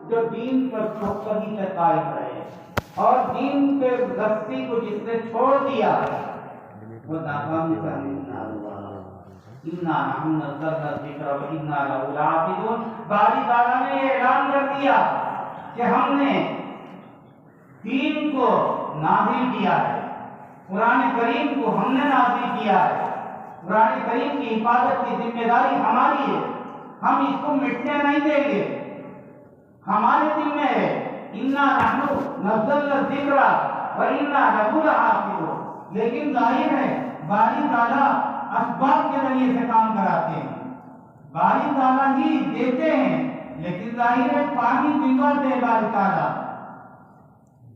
जो दीन पर सही पे कायम रहे, और दीन के रस्सी को जिसने छोड़ दिया वो नाकाम का बारी ताला ने ऐलान कर दिया कि हमने दीन को नाज़िल किया है, कुरान करीम को हमने नाज़िल किया है। कुरान करीम की हिफाजत की जिम्मेदारी हमारी है, हम इसको मिटने नहीं देंगे, हमारे जिम्मे है। इन्ना नहनु नज़्ज़लना ज़िक्रा व इन्ना लहु लहाफ़िज़ून। लेकिन जाहिर है बारी ताला असबाब के जरिए से काम कराते हैं, बारी ताला ही देते हैं, लेकिन जाहिर है पानी पिलवाते हैं बारी ताला,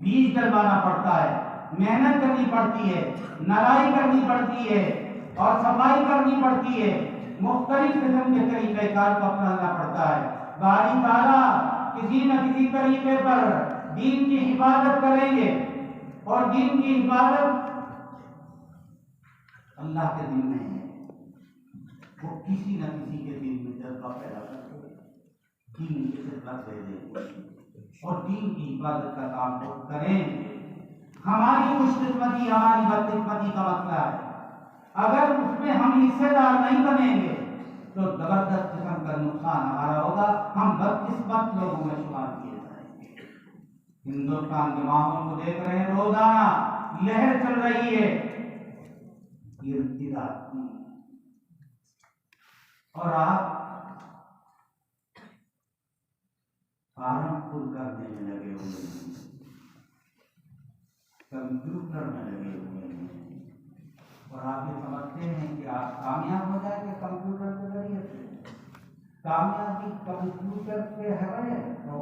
बीज डलवाना पड़ता है, मेहनत करनी पड़ती है, नराई करनी पड़ती है और सफाई करनी पड़ती है, मुख्तलिफ किस्म के तरीक़ेकार को अपनाना पड़ता है। बारी ताला किसी न किसी तरीके पर दीन की हिफाजत करेंगे, और दीन की हिफाजत अल्लाह के दिल में है, वो किसी न किसी के दिल में जज्बा पैदा करके दीन की खिदमत दे देंगे और दीन की हिफाजत का काम वो करें। हमारी खुशकिस्मती, हमारी बदकिस्मती का मसला है, अगर उसमें हम हिस्सेदार नहीं बनेंगे तो जबरदस्त किस्म का नुकसान हमारा होगा, हम बदकिस्मत लोगों में शुमार किए जाएंगे। हिंदुस्तान के माहौल को देख रहे हैं, रोजाना लहर चल रही है इर्तिदाद की, और आप फार्म पुल करने में लगे हुए हैं, कंप्यूटर में लगे हुए हैं, और आप ये समझते हैं कि आप कामयाब हो जाएंगे कंप्यूटर के जरिए से। कामयाबी कंप्यूटर पे है तो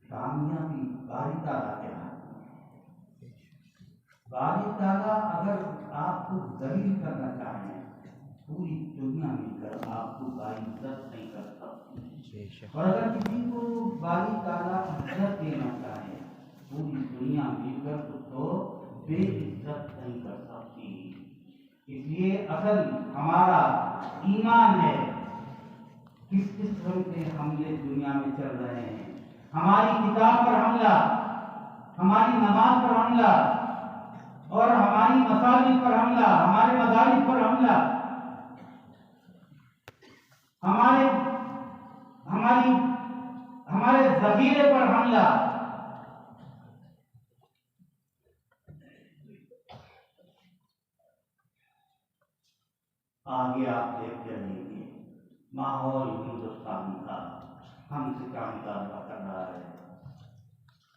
कामयाबी बारी ताला के हाथ में। बारी ताला अगर आपको दलील करना चाहे, पूरी दुनिया मिलकर आपको बाइज्जत नहीं कर सकती, और अगर किसी को बारी ताला इज्जत देना चाहे, पूरी दुनिया मिलकर उसको बेइज्जत नहीं कर सकती। इसलिए असल हमारा ईमान है, किस किस तरह से हम ये दुनिया में चल रहे हैं। हमारी किताब पर हमला, हमारी नमाज पर हमला, और हमारी मसाजिद पर हमला, हमारे मदारिस पर हमला, हमारे ज़ख़ीरे पर हमला, आगे आप देखते रहिए माहौल हिंदुस्तान का हमसे क्या कर रहा है।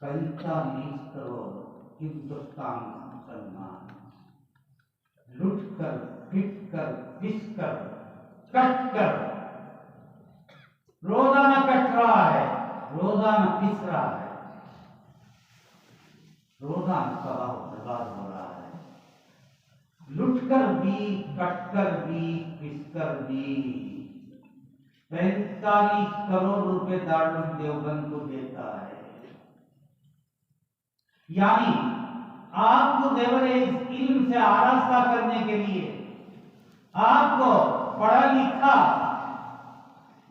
45 करोड़ हिंदुस्तान का मुसलमान लुट कर, पिट कर, पिस कर, कट कर, रोजाना कट रहा है, रोजाना पिस रहा है, रोजाना तबाह बर्बाद हो रहा है। लुट कर भी, कट कर भी, पिस कर भी 45 करोड़ रुपए दारुल देवबंद को देता है। यानी आपको ज़ेवर इल्म से आरास्ता करने के लिए, आपको पढ़ा लिखा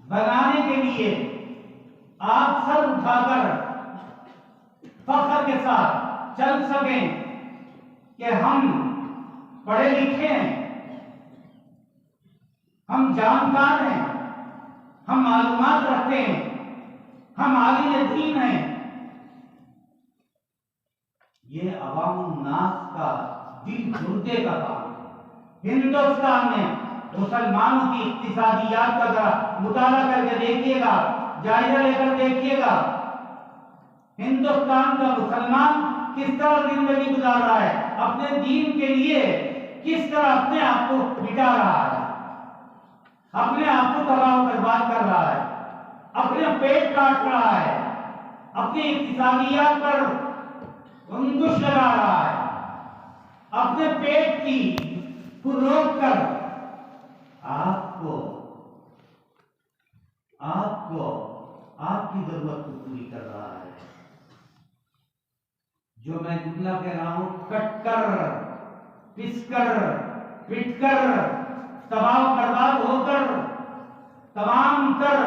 बनाने के लिए, आप सर उठाकर फख्र के साथ चल सकें कि हम पढ़े लिखे हैं, हम जानकार हैं, हम मालूमात रखते हैं, हम आलिम दीन हैं। ये अवामुन नास का दिल जुड़ने का काम है। हिंदुस्तान में मुसलमानों की इक्तिसादियात का जरा मुताला करके देखिएगा, जायजा लेकर देखिएगा, हिंदुस्तान का मुसलमान किस तरह जिंदगी गुजार रहा है, अपने दीन के लिए किस तरह अपने आप को मिटा रहा है, अपने आप को तबाह बर्बाद कर रहा है, अपने पेट काट रहा है, अपनी इक्तिसादियात पर अंकुश लगा रहा है, अपने पेट की को रोक कर आपको आपकी जरूरत को पूरी कर रहा है। जो मैं जुमला कह रहा हूं, कट कर, पिस कर, पिट कर, तबाह बर्बाद होकर, तमाम तर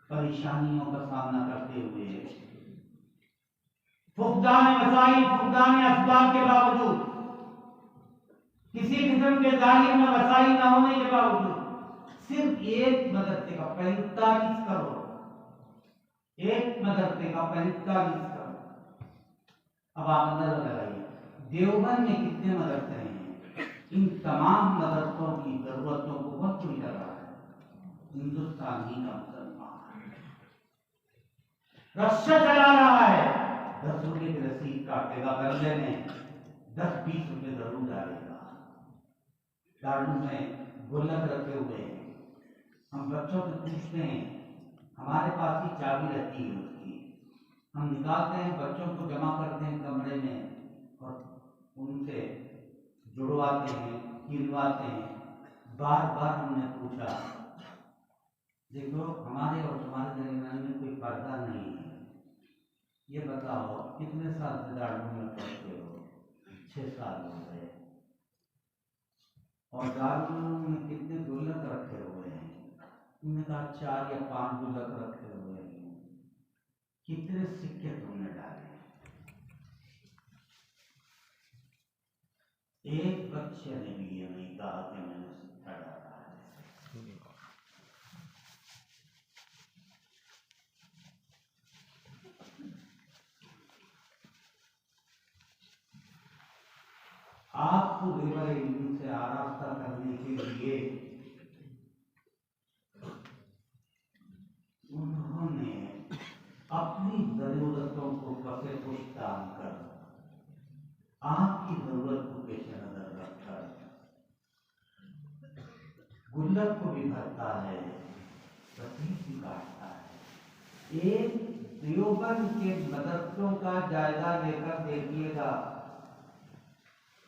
परेशानियों का सामना करते हुए, फुकदान वसाइल, फुकदान असबाब के बावजूद, किसी किस्म के जालिम में वसाइल न होने के बावजूद सिर्फ एक मदरसे का 45 करोड़, एक मदरसे का 45 करोड़। अब आप अंदाजा लगाइए देवबंद में कितने मदरसे हैं। इन तमाम मदरसों की जरूरतों को कौन पूरी कर रहा है? हिंदुस्तान ही का मुसलमान रक्षा चला रहा है। 10 रुपये की रसीद काटेगा, बदले में 10-20 रुपये जरूर डालेगा। दारू में गुल्लक रखे हुए हैं, हम बच्चों से पूछते हैं, हमारे पास ही चाबी रहती है उसकी, हम निकालते हैं, बच्चों को जमा करते हैं कमरे में और उनसे जुड़वाते हैं, गिनवाते हैं। बार बार हमने पूछा, देखो हमारे और तुम्हारे दरमियान में कोई पर्दा नहीं है, ये बताओ कितने साल से दारू में पढ़ते हो? 6 साल हो गए। और दारू में कितने गुल्लक रखे हुए हैं? तुमने कहा 4 या 5 गुल्लक रखे हुए हैं। कितने सिक्के तुमने डाले? एक बच्चे ने भी ये नहीं कहा कि मैंने सिक्का डाला है। आपको रिवर इल्म से आरास्ता करने के लिए उन्होंने अपनी जरूरतों को पसे पुश्तान कर आपकी जरूरत को पेश नजर रखकर गुल्लक को भी भरता है, रसीद भी काटता है। एक देवबंद के मदरसों का जायजा लेकर देखिएगा,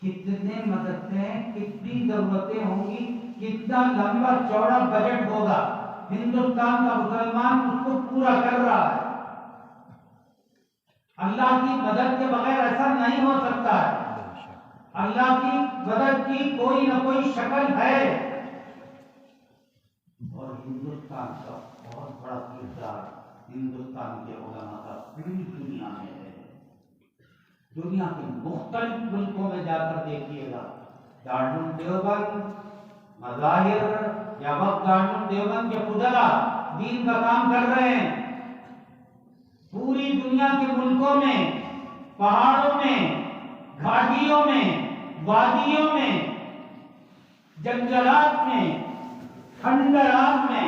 कितने मदरसे, कितनी जरूरतें होंगी, कितना लंबा चौड़ा बजट होगा। हिंदुस्तान का मुसलमान उसको पूरा कर रहा है। अल्लाह की मदद के बगैर ऐसा नहीं हो सकता है। अल्लाह की मदद की कोई न कोई शक्ल है। और हिंदुस्तान का बहुत बड़ा किरदार हिंदुस्तान के उलमा का पूरी दुनिया में है। दुनिया के मुख्तलिफ मुल्कों में जाकर देखिएगा, दारुल देवबंद मज़ाहिर या वक्त दारुल देवबंद के फुदला दीन का काम कर रहे हैं। पूरी दुनिया के मुल्कों में, पहाड़ों में, घाटियों में, वादियों में, जंगलात में, खंडरात में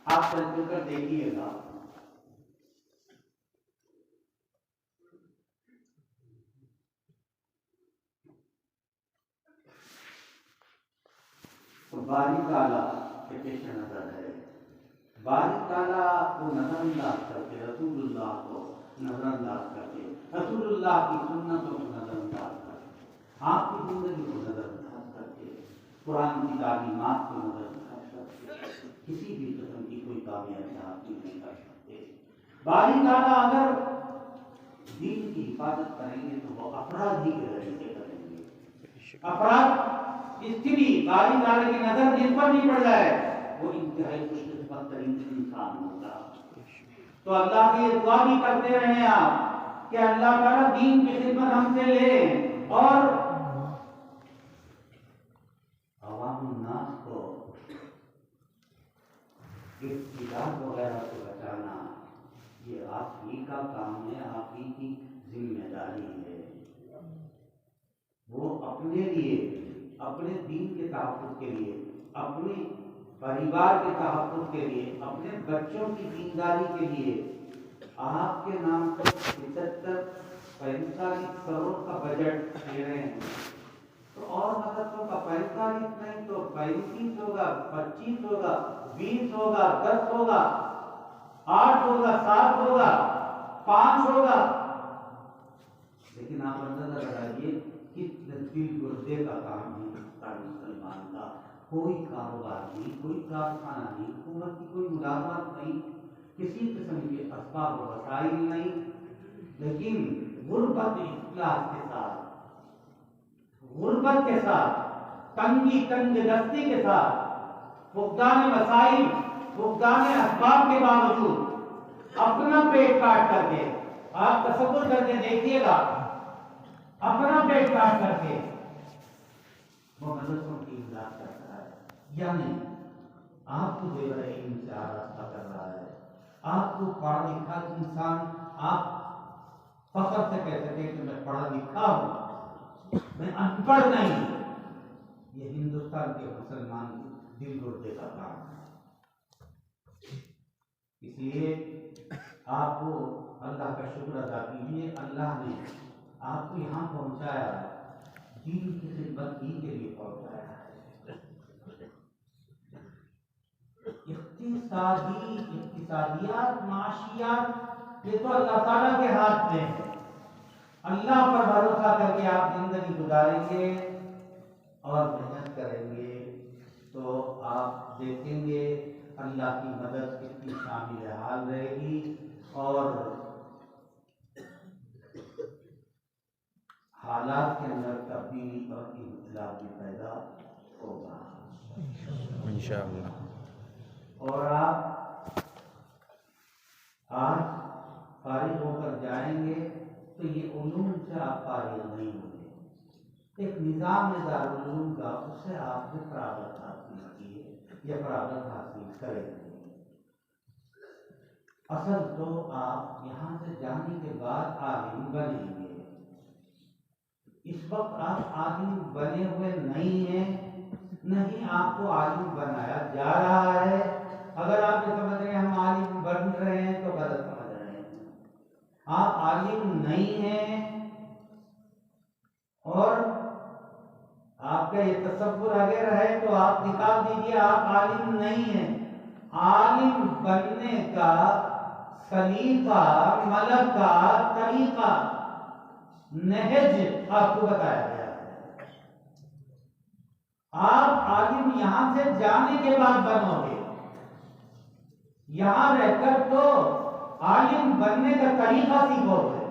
आप चलकर देखिएगा, तो बारी ताला के पेश नजर है। बारी ताला को नजरअंदाज करके, रसूलुल्लाह को नजरअंदाज करके, रसूलुल्लाह की सुन्नतों को नजरअंदाज करके, आपकी जिंदगी को नजरअंदाज करके, कुरान की तालीमात को नजरअंदाज करके किसी भी किस्म की कोई कामयाबी हासिल नहीं कर सकते। बारी ताला अगर दीन की हिफाजत करेंगे तो वो अपराधी के जरिए करेंगे। अपराध इसकी भी बारी ताला की नजर जिस पर नहीं पड़ जाए वो इंतहाई खुशकिस्मत तरीन इंसान होगा। तो अल्लाह की दुआ भी करते रहे आप कि अल्लाह ताला दीन की खिदमत हमसे ले और अवामुन्नास को इफ्तिदार वगैरह से बचाना, ये आप ही का काम है, आप ही की जिम्मेदारी है। वो अपने लिए, अपने दीन के तहफ़्फ़ुज़ के लिए, अपने परिवार के तहफ़्फ़ुज़ के लिए, अपने बच्चों की दीनदारी के लिए आपके नाम पर 75-45 करोड़ का बजट दे रहे हैं। तो और मदरसों का 45 नहीं तो 35 होगा, 25 होगा, 20 होगा, 10 होगा, 8 होगा, 7 होगा, 5 होगा। लेकिन आप अंदाजा लगाइए कितने दिल गुर्दे का काम है मुसलमान का। कोई कारोबार नहीं, कोई कारखाना नहीं, हुकूमत की कोई मुलाजमत नहीं, किसी किस्म के असबाब व वसाइल नहीं, लेकिन गुर्बत इख्लास के साथ, गुर्बत के साथ, तंगी तंग दस्ती के साथ, फुकदान वसाइल फुकदान असबाब के बावजूद अपना पेट काट करके, आप तसव्वुर करके देखिएगा, अपना पेट काट करके वो मदरसों की इमदाद करता है, यानी आपको जेवर इल्म से आरास्ता कर रहा है। आपको पढ़ा लिखा इंसान आप फख्र से कह सके कि मैं पढ़ा लिखा हूं, मैं अनपढ़ नहीं। ये हिंदुस्तान के मुसलमान दिल गुर्दे का काम है। इसलिए आपको अल्लाह का शुक्र अदा कीजिए, अल्लाह ने आपको यहाँ पहुँचाया, दीन की खिदमत ही के लिए पहुँचाया है। इक्तिसादियात, माशियात, ये तो अल्लाह ताला के हाथ में है। अल्लाह पर भरोसा करके आप जिंदगी गुजारेंगे और मेहनत करेंगे तो आप देखेंगे अल्लाह की मदद कितनी शामिल हाल रहेगी और हालात के अंदर तब्दीली और इख्तिलाफ भी पैदा होगा इंशाअल्लाह। और आप आज फारिग होकर जाएंगे तो ये उलूम से आप फारिग नहीं होंगे। एक निज़ाम दारुल उलूम का, उससे आपने फरागत हासिल की है या फरागत हासिल करेंगे। असल तो आप यहाँ से जाने के बाद आलिम बनेंगे। इस वक्त आप आलिम बने हुए नहीं हैं, नहीं आपको आलिम बनाया जा रहा है। अगर आप ये समझ रहे हैं हम आलिम बन रहे हैं तो गलत समझ रहे हैं। आप आलिम नहीं हैं और आपका ये तसव्वुर अगर है तो आप निकाल दीजिए, आप आलिम नहीं हैं। आलिम बनने का सलीका, मलक का तरीका, नहज आपको बताया गया है। आप आलिम यहां से जाने के बाद बनोगे। यहां रहकर तो आलिम बनने का तरीका सीखोगे।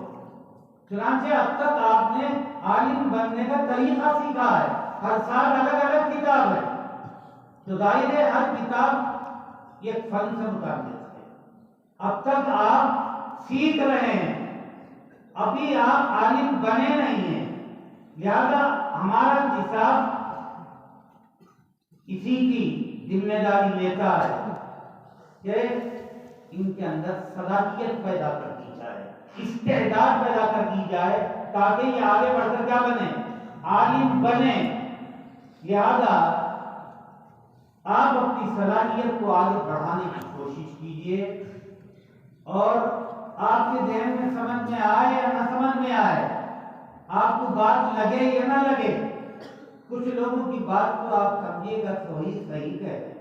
चुनांचे अब तक आपने आलिम बनने का तरीका सीखा है। हर साल अलग अलग किताब है, तो जाहिर है हर किताब एक फन से मुताबिक है। अब तक आप सीख रहे हैं, अभी आप आलिम बने नहीं हैं। लिहाजा हमारा निसाब इसी की जिम्मेदारी लेता है कि इनके अंदर सलाहियत पैदा कर दी जाए, इस्तेदाद पैदा कर दी जाए, ताकि ये आगे बढ़कर क्या बने, आलिम बने। लिहाजा आप अपनी सलाहियत को आगे बढ़ाने की कोशिश कीजिए और आपके ध्यान में समझ में आए या ना समझ में आए, आपको बात लगे या ना लगे, कुछ लोगों की बात को आप समझिएगा तो ही सही कह रहे हैं।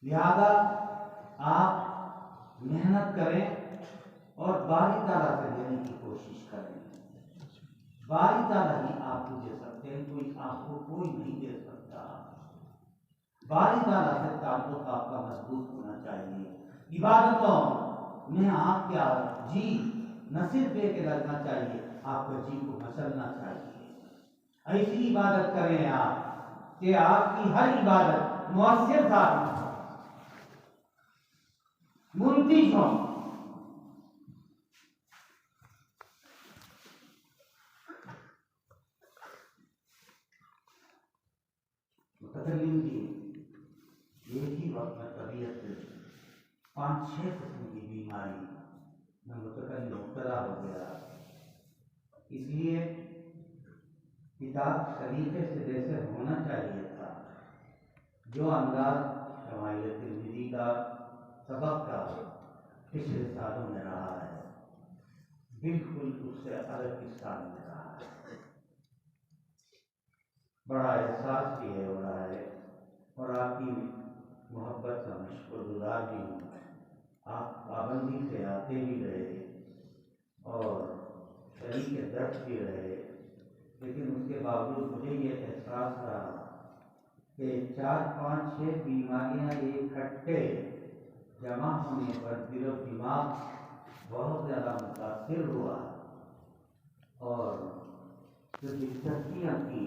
लिहाजा आप मेहनत करें और बारी ताला से देने की कोशिश करें। बारी ताला ही आपको दे सकते हैं, कोई आपको कोई नहीं दे सकता। बारी ताला से ताल्लुक आपका मजबूत होना चाहिए। इबादतों में आपका जी न सिर्फ एक लगना चाहिए, आपका जी को मसलना चाहिए। ऐसी इबादत करें आप कि आपकी हर इबादत मुअस्सिर साबित हो, मुंतिज हो। मुतकल्लिम की एक ही वक्त में तबीयत 5-6 किस्म की बीमारी में मुतकल्लिम मुब्तला हो गया। इसलिए किताब सलीके से जैसे होना चाहिए था, जो अंदाज शमाइल तिर्मिज़ी का सबक का पिछले सालों में रहा है, बिल्कुल उससे अलग इस साल में रहा है। बड़ा एहसास भी है हो रहा है और आपकी मोहब्बत का मैं शुक्रगुजार भी हूँ। आप पाबंदी से आते भी रहे और शरीर के दर्द भी रहे, लेकिन उसके बावजूद मुझे ये एहसास रहा कि 4-5-6 बीमारियाँ इकट्ठे जमा होने पर दिल और दिमाग बहुत ज़्यादा मुतासिर हुआ और जो दिलचस्पियाँ थी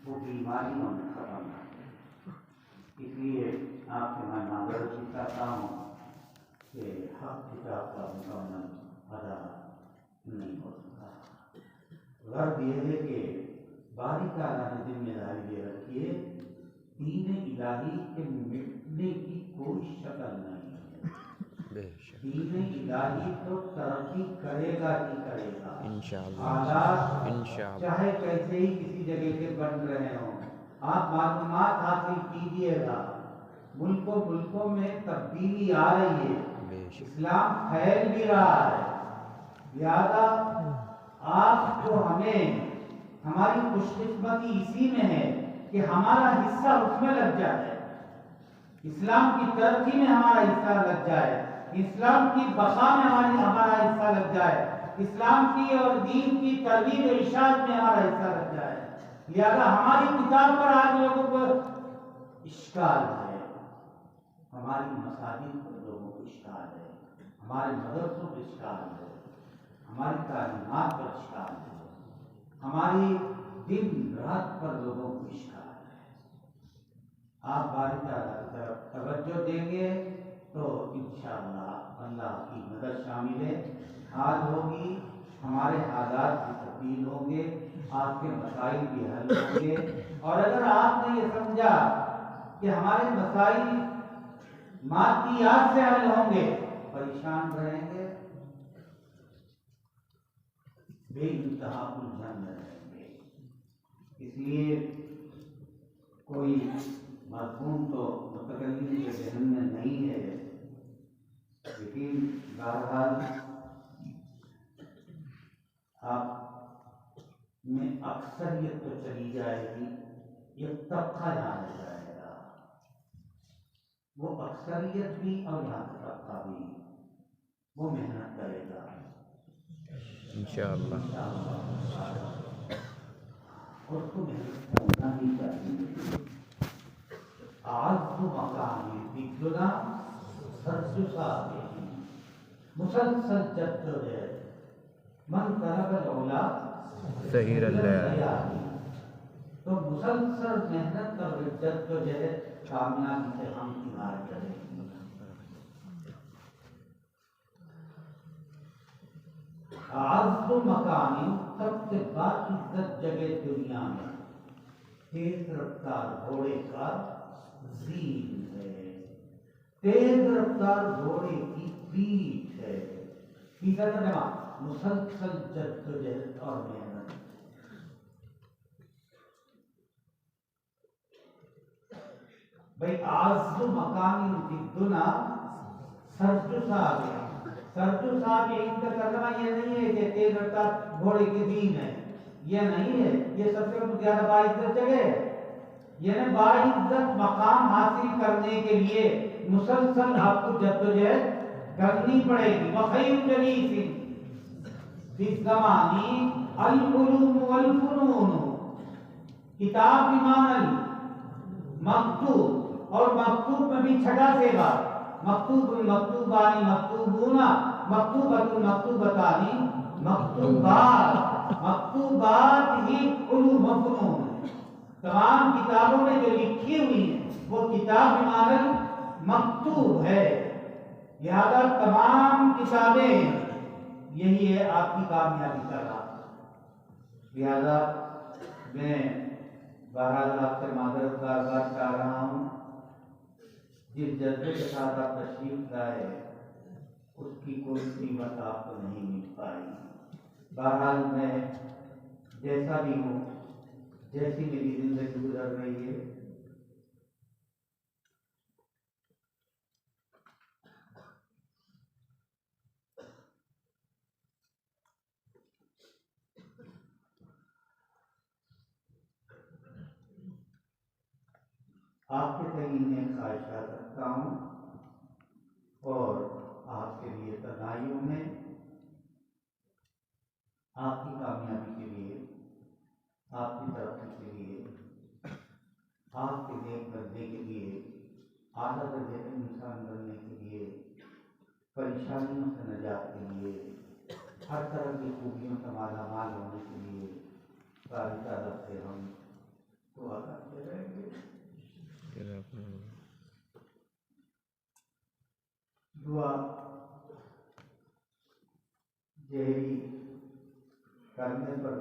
वो बीमारियों में खत्म हो गई। इसलिए आपसे मैं माजरत चाहता हूँ कि हक किताब का मुकम्मल अदा नहीं हो सका। गर्व यह है कि बारी ताला ने जिम्मेदारी ये रखी है, दीन इलाही के मिटने की कोई शक्ल नहीं है। दीन इलाही तो तरक्की करेगा ही करेगा इंशाअल्लाह, हालात इंशाअल्लाह। चाहे कैसे ही किसी जगह के बन रहे हों, आप मालूमात हासिल कीजिएगा। मुल्कों में तब्दीली आ रही है, इस्लाम फैल भी रहा है। लिहाजा आपको हमें हमारी खुशकिस्मती इसी में है कि हमारा हिस्सा उसमें लग जाए, इस्लाम की तरक्की में हमारा हिस्सा लग जाए, इस्लाम की बका में हमारा हिस्सा लग जाए, इस्लाम की और दीन की तरगीब और इरशाद में हमारा हिस्सा लग जाए। लिहाजा हमारी किताब पर आज लोगों को इश्काल है, हमारी मसाजिद पर लोगों को इश्काल है, हमारे मदरसों पर इश्काल है, हमारी तालीमात पर इश्काल है, हमारी दिन रात पर लोगों को इश्काल है। आप बारी ताला की तरफ तवज्जो देंगे तो इंशाअल्लाह अल्लाह की मदद शामिल है, हाल होगी, हमारे हालात भी तब्दील होंगे, आपके मसाइल भी हल होंगे। और अगर आपने ये समझा कि हमारे मसाइल मादियात से हल होंगे, परेशान रहेंगे, बेइंतहा उलझन रहेंगे। इसलिए कोई मज़मून तो मुतकल्लिम के ज़हन में नहीं है, लेकिन बहरहाल आप में अक्सरियत तो चली जाएगी, एक तबका यहाँ रह जाएगा, वो अक्सरियत भी और यहाँ का तबका भी वो मेहनत करेगा इंशाअल्लाह। और उसको मेहनत करना ही चाहिए। आज तो मकामी दिग्गुना सरसुसा मुसलसल जद्दोजहद मन तलबल औला सही रल्ला। तो मुसलसल मेहनत और जद्दोजहद कामयाबी से हम इमारत करेंगे। आज तो मकानी सबसे बाइज्जत जगह दुनिया में तेज रफ्तार घोड़े का जीन है, तेज रफ्तार घोड़े की पीठ है। तीसरा तर्जुमा मुसलसल जद्दोजहद और मेहनत। भाई आज तो मकानी दिग्गुना सरजुसा आ गया। सरजू साहब ये इनका तर्जुमा ये नहीं है कि तेज रफ्तार घोड़े की दीन है, ये नहीं है, ये सबसे ज्यादा बाइज्जत जगह है। यानी बाइज्जत मकाम हासिल करने के लिए मुसलसल आपको जद्दोजहद करनी पड़ेगी। वखैर जलीसिन फी ज़मानी अल उलूम वल फुनून, किताब बिमानल मकतूब, और मकतूब में भी छठा सेवा, मकतूब मकतूबानी मकतूबूना मकतूबतुन मकतूबतानी मकतूबात, मकतूबात ही उलूम व फुनून। तमाम किताबों में जो लिखी हुई है वो किताब बिमानल मकतूब है। लिहाजा तमाम किताबें यही है आपकी कामयाबी का राज। लिहाजा मैं बहरहाल आपसे माजरत बार चाह रहा हूँ, जिस जज्बे के साथ आप तशरीफ लाए उसकी कोई कीमत आपको नहीं मिल पाई। बहरहाल मैं जैसा भी हूँ, जैसी मेरी जिंदगी गुजर रही है, आपके तय में ख्वाहिशात रखता हूँ और आपके लिए तनाइयों में, आपकी कामयाबी के लिए, आपकी तरक्की के लिए, आपके नेक बनने के लिए, आला दर्जे का इंसान बनने के लिए, परेशानियों से निजात के लिए, हर तरह की खूबियों से मालामाल होने के लिए बारी ताला से हम दुआ करते रहेंगे। दुआ यही करने पर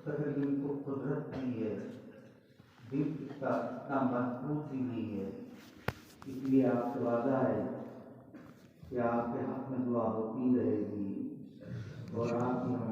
तकरीबन को कुदरत की है, दिल का इतना मजबूत ही नहीं है। इसलिए आपसे वादा है कि आपके हक में दुआ होती रहेगी और आपकी हमारे